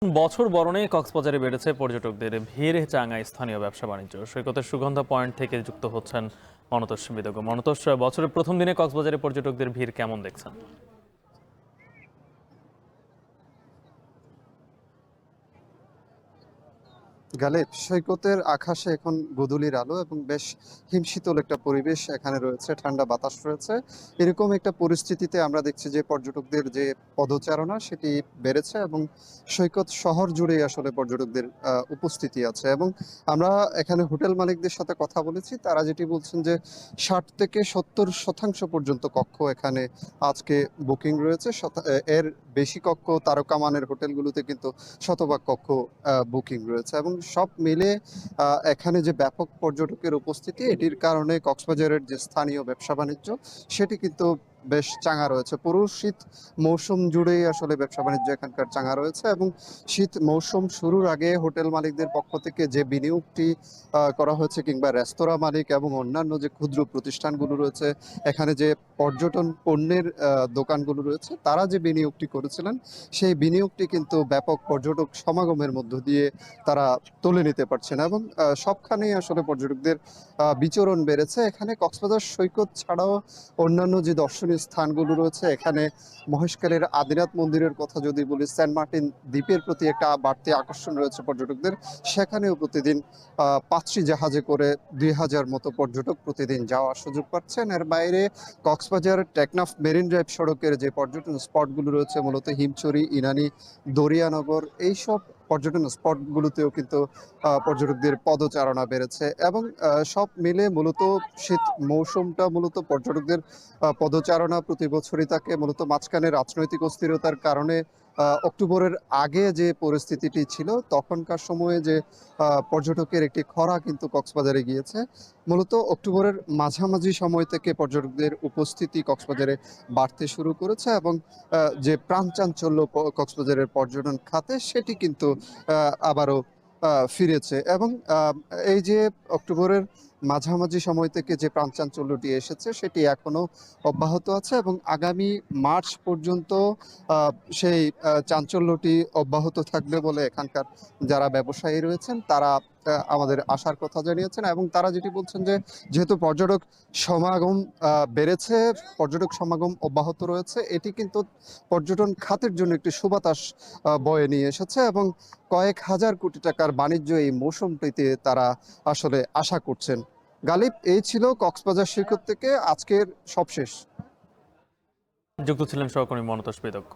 বছর বরণে কক্সবাজারে বেড়েছে পর্যটকদের ভিড়, চাঙায় স্থানীয় ব্যবসা বাণিজ্য। সৈকতের সুগন্ধা পয়েন্ট থেকে যুক্ত হচ্ছেন মনতোষ বিদগ্ধ। মনতোষ, বছরের প্রথম দিনে কক্সবাজারে পর্যটকদের ভিড় কেমন দেখছেন? গালিব, সৈকতের আকাশে এখন গোধূলির আলো এবং বেশ হিমশীতল একটা পরিবেশ এখানে রয়েছে, ঠান্ডা বাতাস রয়েছে। এরকম একটা পরিস্থিতিতে আমরা দেখছি যে পর্যটকদের যে পদচারণা সেটি বেড়েছে এবং সৈকত শহর জুড়েই আসলে পর্যটকদের উপস্থিতি আছে। এবং আমরা এখানে হোটেল মালিকদের সাথে কথা বলেছি, তারা যেটি বলছেন যে ৬০ থেকে ৭০% পর্যন্ত কক্ষ এখানে আজকে বুকিং রয়েছে। এর বেশি কক্ষ তারকা মানের হোটেলগুলোতে কিন্তু শতভাগ কক্ষ বুকিং রয়েছে এবং সব মিলে এখানে যে ব্যাপক পর্যটকের উপস্থিতি, এটির কারণে কক্সবাজারের যে স্থানীয় ব্যবসা বাণিজ্য সেটি কিন্তু বেশ চাঙা রয়েছে। পুরো শীত মৌসুম জুড়েই আসলে ব্যবসা বাণিজ্য এখানকার চাঙা রয়েছে এবং শীত মৌসুম শুরুর আগে হোটেল মালিকদের পক্ষ থেকে যে বিনিয়োগটি করা হয়েছে, কিংবা রেস্তোরাঁ মালিক এবং অন্যান্য যে ক্ষুদ্র প্রতিষ্ঠানগুলো রয়েছে, এখানে যে পর্যটন পণ্যের দোকানগুলো রয়েছে, তারা যে বিনিয়োগটি করেছিলেন সেই বিনিয়োগটি কিন্তু ব্যাপক পর্যটক সমাগমের মধ্য দিয়ে তারা তুলে নিতে পারছেন এবং সবখানেই আসলে পর্যটকদের বিচরণ বেড়েছে। এখানে কক্সবাজার সৈকত ছাড়াও অন্যান্য যে দর্শনীয় স্থানগুলো রয়েছে, এখানে মহেশখালীর আদিনাথ মন্দিরের কথা যদি বলি, সেন্ট মার্টিন দ্বীপের প্রতি একটা বাড়তি আকর্ষণ রয়েছে পর্যটকদের। সেখানেও প্রতিদিন পাঁচটি জাহাজে করে ২,০০০ মতো পর্যটক প্রতিদিন যাওয়ার সুযোগ পাচ্ছেন। এর বাইরে কক্সবাজার টেকনাফ মেরিন ড্রাইভ সড়কের যে পর্যটন স্পটগুলো রয়েছে, মূলত হিমছড়ি, ইনানি, দরিয়ানগর, এইসব পর্যটন স্পটগুলোতেও কিন্তু পর্যটকদের পদচারণা বেড়েছে এবং সব মিলে মূলত শীত মৌসুমটা মূলত পর্যটকদের পদচারণা প্রতি বছরই থাকে। মূলত মাঝখানে রাজনৈতিক অস্থিরতার কারণে অক্টোবরের আগে যে পরিস্থিতিটি ছিল, তখনকার সময়ে যে পর্যটকের একটি খরা কিন্তু কক্সবাজারে গিয়েছে। মূলত অক্টোবরের মাঝামাঝি সময় থেকে পর্যটকদের উপস্থিতি কক্সবাজারে বাড়তে শুরু করেছে এবং যে প্রাণচাঞ্চল্য কক্সবাজারের পর্যটন খাতে সেটি কিন্তু আবারও ফিরেছে এবং এই যে অক্টোবরের মাঝামাঝি সময় থেকে যে প্রাণচাঞ্চল্যটি এসেছে সেটি এখনো অব্যাহত আছে এবং আগামী মার্চ পর্যন্ত সেই চাঞ্চল্যটি অব্যাহত থাকবে বলে এখানকার যারা ব্যবসায়ী রয়েছেন তারা আমাদের আশার কথা জানিয়েছেন এবং তারা যেটি বলছেন যে যেহেতু পর্যটক সমাগম বেড়েছে, পর্যটক সমাগম অব্যাহত রয়েছে, এটি কিন্তু পর্যটন খাতের জন্য একটি সুবাতাস বয়ে নিয়ে এসেছে এবং কয়েক হাজার কোটি টাকার বাণিজ্য এই মৌসুমটিতে তারা আসলে আশা করছেন। গালিব, এই ছিল কক্সবাজার সৈকত থেকে আজকের সবশেষ। যুক্ত ছিলেন সহকর্মী মনতোষ বিদগ্ধ।